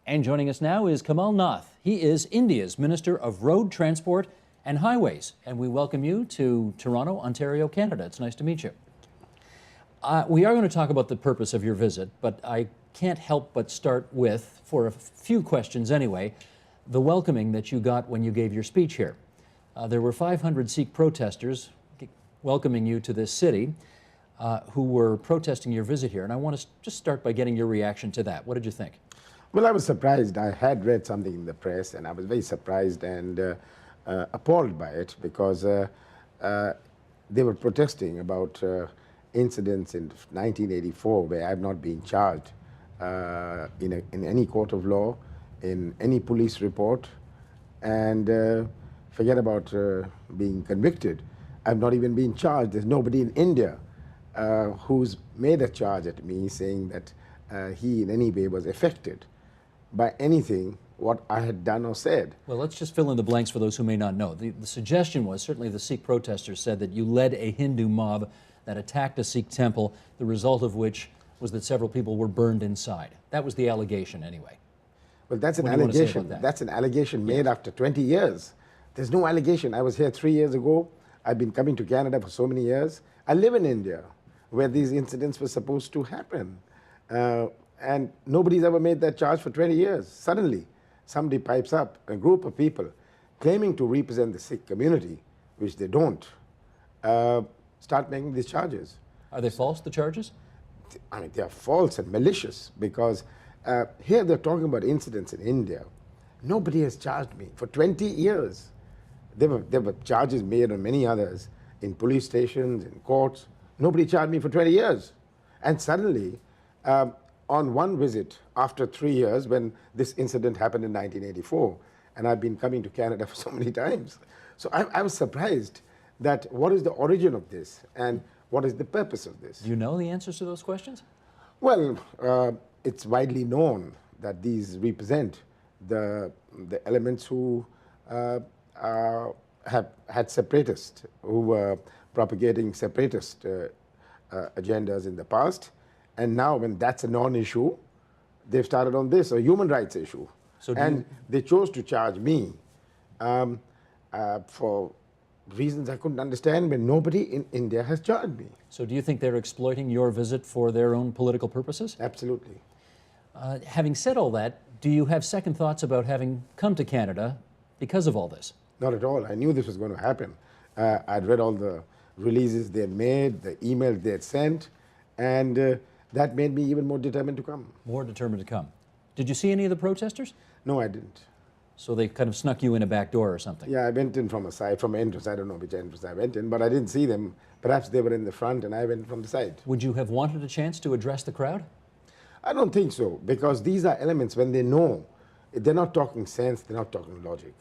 And joining us now is Kamal Nath. He is India's Minister of Road Transport and Highways. And we welcome you to Toronto, Ontario, Canada. It's nice to meet you. We are going to talk about the purpose of your visit, but I can't help but start with, for a few questions anyway, the welcoming that you got when you gave your speech here. There were 500 Sikh protesters welcoming you to this city who were protesting your visit here. And I want to just start by getting your reaction to that. What did you think? Well, I was surprised. I had read something in the press, and I was very surprised and appalled by it because they were protesting about incidents in 1984 where I've not been charged in any court of law, in any police report, and forget about being convicted. I've not even been charged. There's nobody in India who's made a charge at me saying that he in any way was affected by anything what I had done or said. Well, let's just fill in the blanks for those who may not know. The suggestion was, certainly the Sikh protesters said that you led a Hindu mob that attacked a Sikh temple, the result of which was that several people were burned inside. That was the allegation anyway. Well, that's an allegation. That's an allegation made after 20 years. There's no allegation. I was here 3 years ago. I've been coming to Canada for so many years. I live in India, where these incidents were supposed to happen. And nobody's ever made that charge for 20 years. Suddenly, somebody pipes up, a group of people claiming to represent the Sikh community, which they don't, start making these charges. Are they false, the charges? I mean, they are false and malicious because here they're talking about incidents in India. Nobody has charged me for 20 years. There were charges made on many others in police stations, in courts. Nobody charged me for 20 years. And suddenly, on one visit after 3 years, when this incident happened in 1984, and I've been coming to Canada for so many times. So I was surprised that what is the origin of this and what is the purpose of this? Do you know the answers to those questions? Well, it's widely known that these represent the elements who have had separatists, who were propagating separatist agendas in the past. And now when that's a non-issue, they've started on this, a human rights issue. And they chose to charge me for reasons I couldn't understand when nobody in India has charged me. So do you think they're exploiting your visit for their own political purposes? Absolutely. Having said all that, do you have second thoughts about having come to Canada because of all this? Not at all. I knew this was going to happen. I'd read all the releases they had made, the emails they had sent, and that made me even more determined to come. More determined to come. Did you see any of the protesters? No, I didn't. So they kind of snuck you in a back door or something? Yeah, I went in from a side, from an entrance. I don't know which entrance I went in, but I didn't see them. Perhaps they were in the front and I went from the side. Would you have wanted a chance to address the crowd? I don't think so, because these are elements when they know, they're not talking sense, they're not talking logic.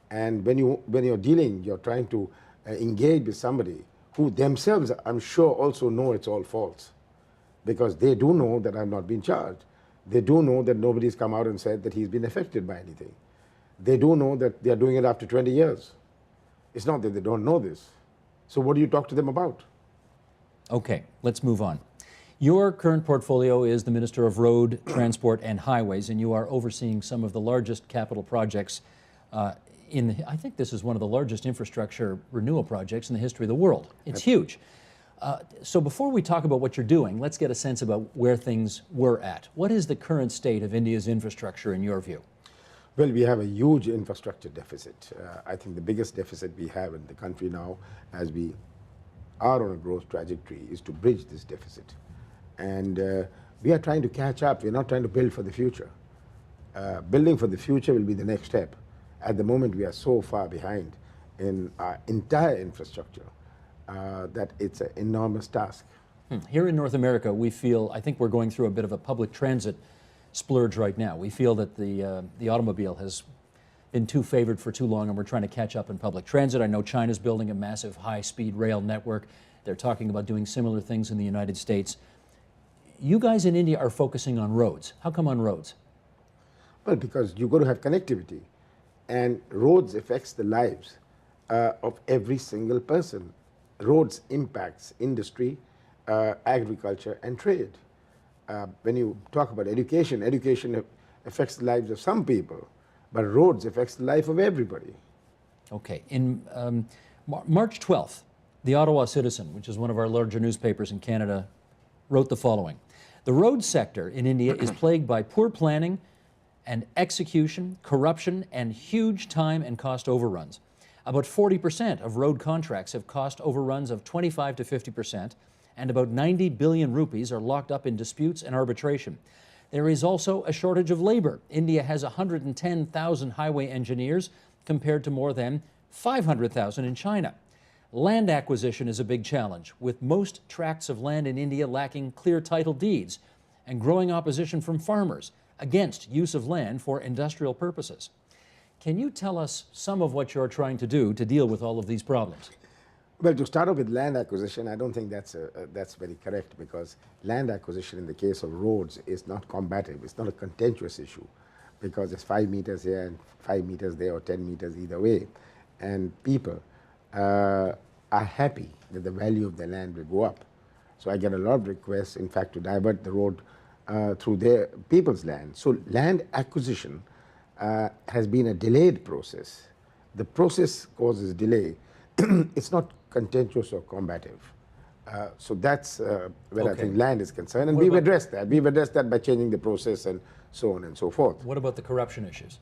And when you're dealing, you're trying to engage with somebody who themselves, I'm sure, also know it's all false. Because they do know that I've not been charged. They do know that nobody's come out and said that he's been affected by anything. They do know that they're doing it after 20 years. It's not that they don't know this. So what do you talk to them about? Okay, let's move on. Your current portfolio is the Minister of Road, Transport and Highways, and you are overseeing some of the largest capital projects I think this is one of the largest infrastructure renewal projects in the history of the world. It's huge. So before we talk about what you're doing, let's get a sense about where things were at. What is the current state of India's infrastructure in your view? Well, we have a huge infrastructure deficit. I think the biggest deficit we have in the country now, as we are on a growth trajectory, is to bridge this deficit. And we are trying to catch up. We're not trying to build for the future. Building for the future will be the next step. At the moment, we are so far behind in our entire infrastructure that it's an enormous task. Here in North America, we feel, I think we're going through a bit of a public transit splurge right now. We feel that the automobile has been too favored for too long, and we're trying to catch up in public transit. I know China's building a massive high-speed rail network. They're talking about doing similar things in the United States. You guys in India are focusing on roads. How come on roads? Well, because you've got to have connectivity, and roads affects the lives of every single person. Roads impacts industry, agriculture and trade. When you talk about education, education affects the lives of some people, but roads affects the life of everybody. Okay. In March 12th, the Ottawa Citizen, which is one of our larger newspapers in Canada, wrote the following. The road sector in India is plagued by poor planning and execution, corruption, and huge time and cost overruns. About 40% of road contracts have cost overruns of 25 to 50%, and about 90 billion rupees are locked up in disputes and arbitration. There is also a shortage of labor. India has 110,000 highway engineers compared to more than 500,000 in China. Land acquisition is a big challenge, with most tracts of land in India lacking clear title deeds and growing opposition from farmers against use of land for industrial purposes. Can you tell us some of what you're trying to do to deal with all of these problems? Well, to start off with land acquisition, I don't think that's very correct, because land acquisition in the case of roads is not combative. It's not a contentious issue, because it's 5 meters here and 5 meters there, or 10 meters either way. And people are happy that the value of the land will go up. So I get a lot of requests, in fact, to divert the road through their people's land. So land acquisition has been a delayed process. The process causes delay. It's not contentious or combative. So that's where I think land is concerned. And we've addressed that. We've addressed that by changing the process and so on and so forth. What about the corruption issues?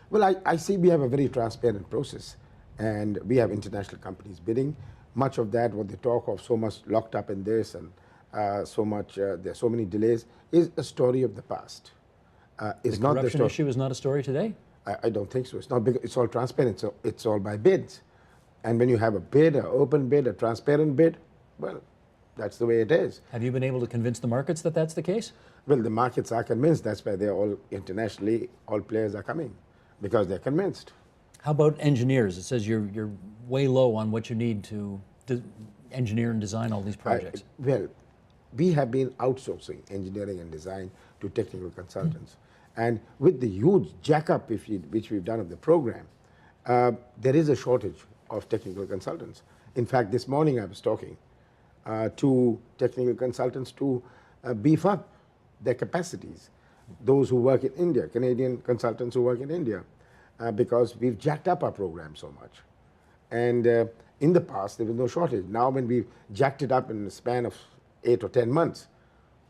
Well, I see we have a very transparent process, and we have international companies bidding. Much of that, what they talk of, so much locked up in this and so much, there are so many delays, is a story of the past. The corruption issue is not a story today? I don't think so. It's not big. It's all transparent. So it's all by bids. And when you have a bid, an open bid, a transparent bid, well, that's the way it is. Have you been able to convince the markets that that's the case? Well, the markets are convinced. That's why they're all internationally, all players are coming, because they're convinced. How about engineers? It says you're way low on what you need to engineer and design all these projects. Well, we have been outsourcing engineering and design to technical consultants. And with the huge jack-up which we've done of the program, there is a shortage of technical consultants. In fact, this morning I was talking to technical consultants to beef up their capacities. Those who work in India, Canadian consultants who work in India, because we've jacked up our program so much. And in the past, there was no shortage. Now, when we've jacked it up in the span of 8 or 10 months,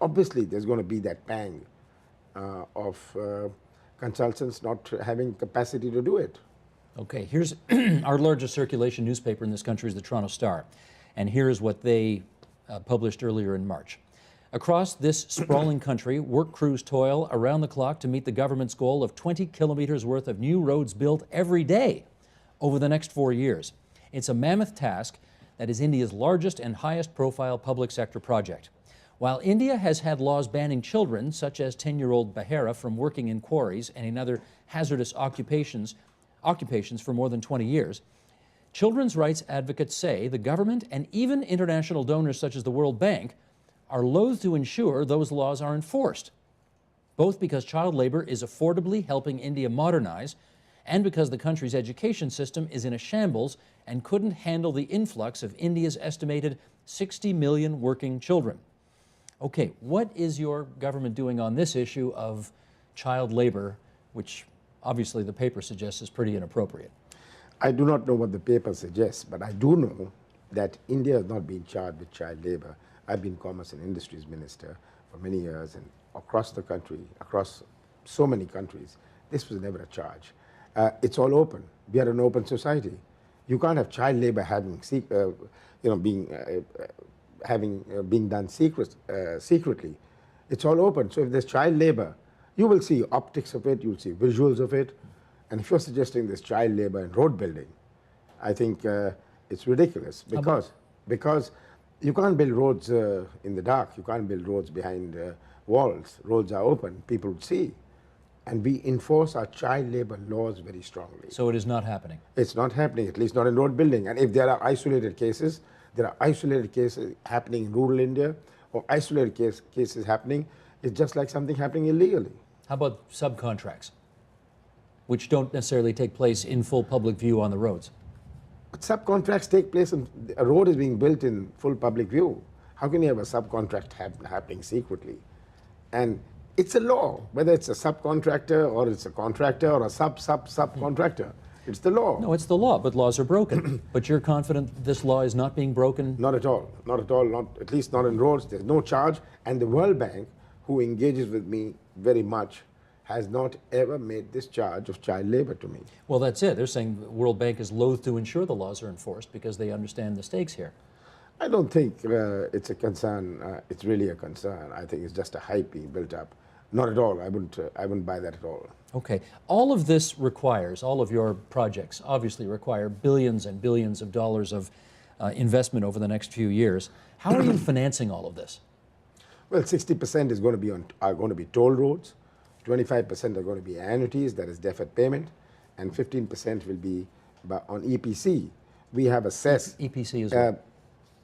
obviously there's going to be that pang of consultants not having capacity to do it. Okay, here's our largest circulation newspaper in this country is the Toronto Star, and here's what they published earlier in March. Across this sprawling country, work crews toil around the clock to meet the government's goal of 20 kilometers worth of new roads built every day over the next 4 years. It's a mammoth task that is India's largest and highest profile public sector project. While India has had laws banning children, such as 10-year-old Behera, from working in quarries and in other hazardous occupations for more than 20 years, children's rights advocates say the government and even international donors such as the World Bank are loath to ensure those laws are enforced, both because child labor is affordably helping India modernize and because the country's education system is in a shambles and couldn't handle the influx of India's estimated 60 million working children. Okay, what is your government doing on this issue of child labor, which obviously the paper suggests is pretty inappropriate? I do not know what the paper suggests, but I do know that India has not been charged with child labor. I've been Commerce and Industries Minister for many years, and across the country, across so many countries, this was never a charge. It's all open. We are an open society. You can't have child labor being done secretly. It's all open. So if there's child labor, you will see optics of it, you'll see visuals of it. And if you're suggesting there's child labor in road building, I think it's ridiculous, because you can't build roads in the dark. You can't build roads behind walls. Roads are open. People would see. And we enforce our child labor laws very strongly. So it is not happening? It's not happening, at least not in road building. And if there are isolated cases, there are isolated cases happening in rural India, or isolated cases happening, it's just like something happening illegally. How about subcontracts, which don't necessarily take place in full public view on the roads? But subcontracts take place, and a road is being built in full public view. How can you have a subcontract happening secretly? And It's a law, whether it's a subcontractor or it's a contractor or a subcontractor. It's the law. No, it's the law, but laws are broken. But you're confident this law is not being broken? Not at all. Not at all. Not at least not in roads. There's no charge. And the World Bank, who engages with me very much, has not ever made this charge of child labor to me. Well, that's it. They're saying the World Bank is loath to ensure the laws are enforced because they understand the stakes here. I don't think it's a concern. It's really a concern. I think it's just a hype being built up. Not at all. I wouldn't buy that at all. Okay. All of this requires, all of your projects obviously require billions and billions of dollars of investment over the next few years. How are you financing all of this? Well, 60% is going to be are going to be toll roads, 25% are going to be annuities, that is deferred payment, and 15% will be on EPC. We have a CES. EPC is what?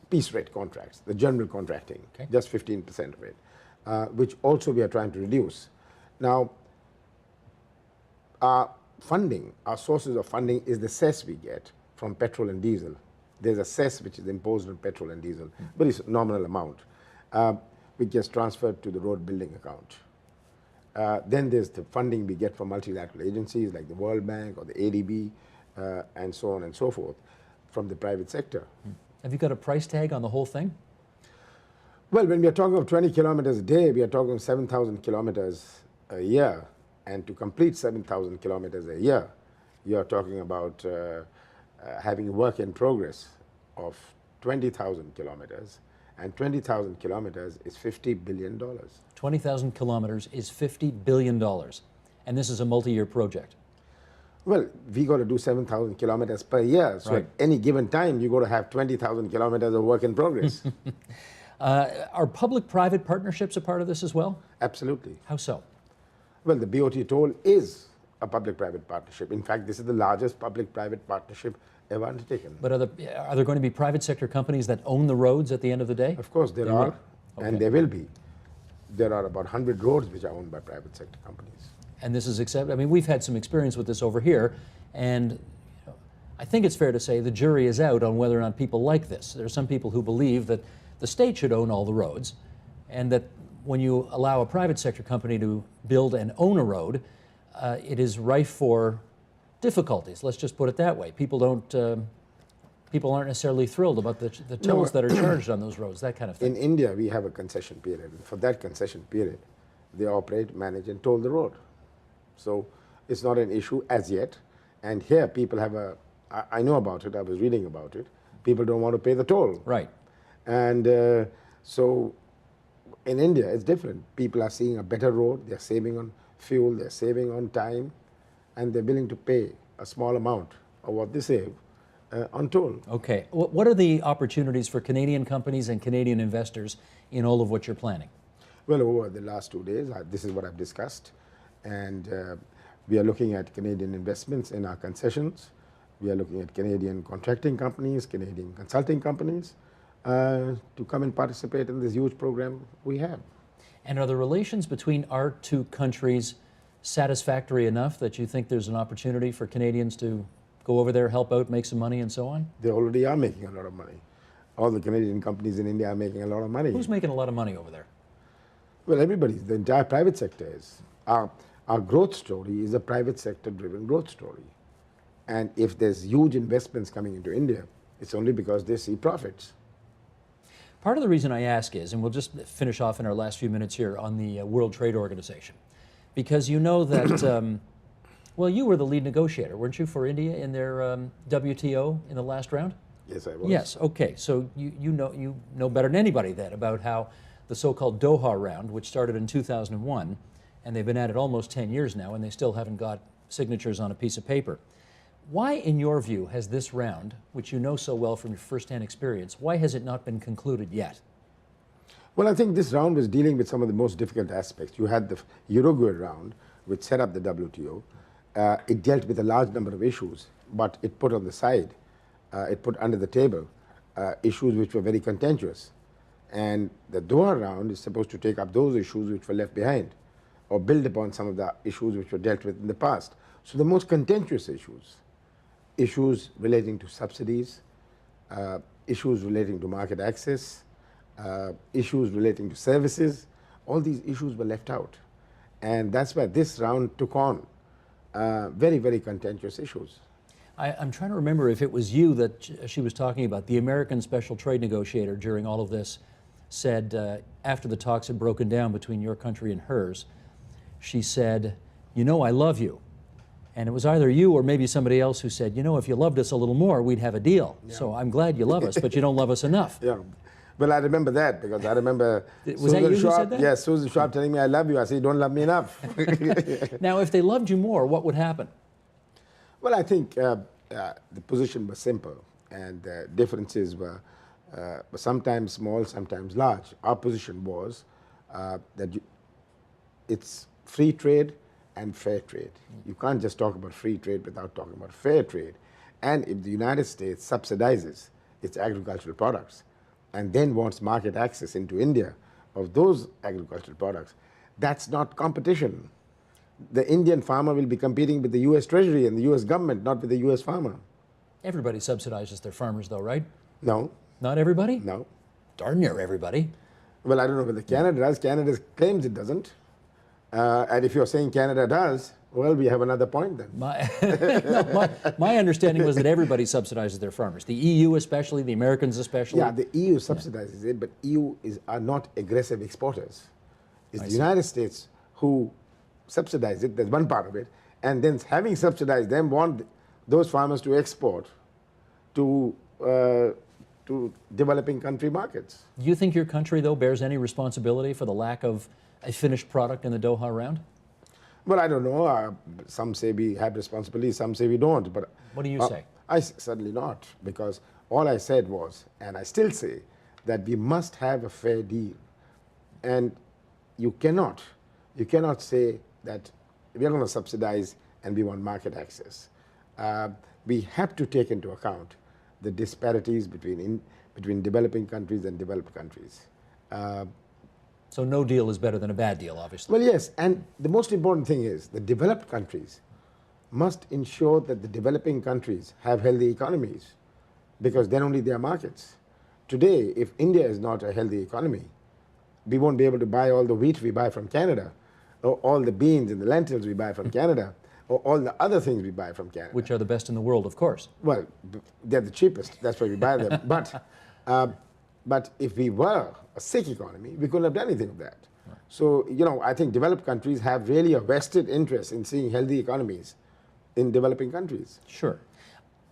Piece rate contracts, the general contracting, okay. Just 15% of it, which also we are trying to reduce. Now, our funding, our sources of funding is the cess we get from petrol and diesel. There's a cess which is imposed on petrol and diesel, but it's a nominal amount, which gets transferred to the road building account. Then there's the funding we get from multilateral agencies like the World Bank or the ADB, and so on and so forth, from the private sector. Have you got a price tag on the whole thing? Well, when we are talking of 20 kilometers a day, we are talking 7,000 kilometers a year. And to complete 7,000 kilometers a year, you are talking about having work in progress of 20,000 kilometers. And 20,000 kilometers is $50 billion. 20,000 kilometers is $50 billion. And this is a multi-year project. Well, we got to do 7,000 kilometers per year. So right. At any given time, you got to have 20,000 kilometers of work in progress. Are public-private partnerships a part of this as well? Absolutely. How so? Well, the BOT toll is a public-private partnership. In fact, this is the largest public-private partnership ever undertaken. But are there going to be private sector companies that own the roads at the end of the day? Of course, there are, okay. And there will be. There are about 100 roads which are owned by private sector companies. And this is accepted. I mean, we've had some experience with this over here, and I think it's fair to say the jury is out on whether or not people like this. There are some people who believe that the state should own all the roads, and that when you allow a private sector company to build and own a road, it is rife for difficulties. Let's just put it that way. People aren't necessarily thrilled about the tolls that are charged on those roads, that kind of thing. In India, we have a concession period. For that concession period, they operate, manage, and toll the road. So it's not an issue as yet. And here, people have I know about it, I was reading about it. People don't want to pay the toll. Right. And so in India, it's different. People are seeing a better road, they're saving on fuel, they're saving on time, and they're willing to pay a small amount of what they save on toll. Okay. What are the opportunities for Canadian companies and Canadian investors in all of what you're planning? Well, over the last 2 days, this is what I've discussed. And we are looking at Canadian investments in our concessions. We are looking at Canadian contracting companies, Canadian consulting companies, to come and participate in this huge program we have. And are the relations between our two countries satisfactory enough that you think there's an opportunity for Canadians to go over there, help out, make some money, and so on? They already are making a lot of money. All the Canadian companies in India are making a lot of money. Who's making a lot of money over there? Well, everybody. The entire private sector is. Our growth story is a private sector-driven growth story. And if there's huge investments coming into India, it's only because they see profits. Part of the reason I ask is, and we'll just finish off in our last few minutes here on the World Trade Organization, because you know that, well, you were the lead negotiator, weren't you, for India in their WTO in the last round? Yes, I was. Yes, okay. So you know better than anybody then about how the so-called Doha round, which started in 2001, and they've been at it almost 10 years now, and they still haven't got signatures on a piece of paper. Why, in your view, has this round, which you know so well from your first-hand experience, why has it not been concluded yet? Well, I think this round was dealing with some of the most difficult aspects. You had the Uruguay round, which set up the WTO. It dealt with a large number of issues, but it put on the side, it put under the table issues which were very contentious. And the Doha round is supposed to take up those issues which were left behind, or build upon some of the issues which were dealt with in the past. So the most contentious issues relating to subsidies, issues relating to market access, issues relating to services, all these issues were left out. And that's why this round took on very, very contentious issues. I'm trying to remember if it was you that she was talking about. The American special trade negotiator during all of this said, after the talks had broken down between your country and hers, she said, "You know, I love you." And it was either you or maybe somebody else who said, "You know, if you loved us a little more, we'd have a deal. Yeah. So I'm glad you love us, but you don't love us enough." Yeah. Well, I remember that because I remember was that you who said that? Yes, Susan Sharp telling me I love you. I say, "You don't love me enough." Now, if they loved you more, what would happen? Well, I think the position was simple, and the differences were sometimes small, sometimes large. Our position was that it's free trade and fair trade. You can't just talk about free trade without talking about fair trade. And if the United States subsidizes its agricultural products and then wants market access into India of those agricultural products, that's not competition. The Indian farmer will be competing with the US Treasury and the US government, not with the US farmer. Everybody subsidizes their farmers though, right? No. Not everybody? No. Darn near everybody. Well, I don't know whether Canada does. Canada claims it doesn't. And if you're saying Canada does, well, we have another point then. My understanding was that everybody subsidizes their farmers. The EU especially, the Americans especially. Yeah, the EU subsidizes it, but EU are not aggressive exporters. It's the United States who subsidize it, that's one part of it, and then having subsidized them, want those farmers to export to developing country markets. Do you think your country, though, bears any responsibility for the lack of a finished product in the Doha round? Well, I don't know. Some say we have responsibility, some say we don't. But what do you say? I certainly not, because all I said was, and I still say, that we must have a fair deal. And you cannot say that we are going to subsidize and we want market access. We have to take into account the disparities between developing countries and developed countries. So no deal is better than a bad deal, obviously. Well, yes, and the most important thing is the developed countries must ensure that the developing countries have healthy economies, because then only there are markets. Today, if India is not a healthy economy, we won't be able to buy all the wheat we buy from Canada, or all the beans and the lentils we buy from Canada, or all the other things we buy from Canada. Which are the best in the world, of course. Well, they're the cheapest, that's why we buy them. But if we were a sick economy, we couldn't have done anything of that. Right. So, you know, I think developed countries have really a vested interest in seeing healthy economies in developing countries. Sure.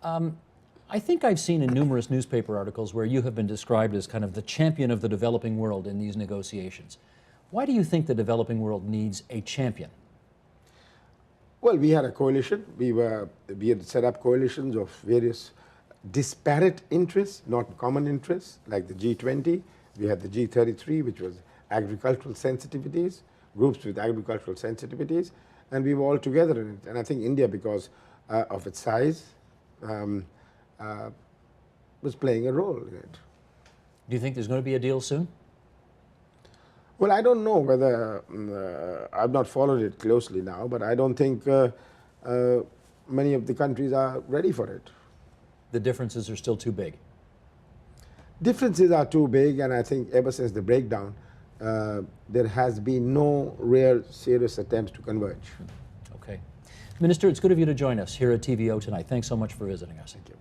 I think I've seen in numerous newspaper articles where you have been described as kind of the champion of the developing world in these negotiations. Why do you think the developing world needs a champion? Well, we had a coalition. We had set up coalitions of various disparate interests, not common interests, like the G20. We had the G33, which was agricultural sensitivities, groups with agricultural sensitivities, and we were all together in it. And I think India, because of its size, was playing a role in it. Do you think there's going to be a deal soon? Well, I don't know whether, I've not followed it closely now, but I don't think many of the countries are ready for it. The differences are still too big? Differences are too big, and I think ever since the breakdown, there has been no real serious attempts to converge. Okay. Minister, it's good of you to join us here at TVO tonight. Thanks so much for visiting us. Thank you.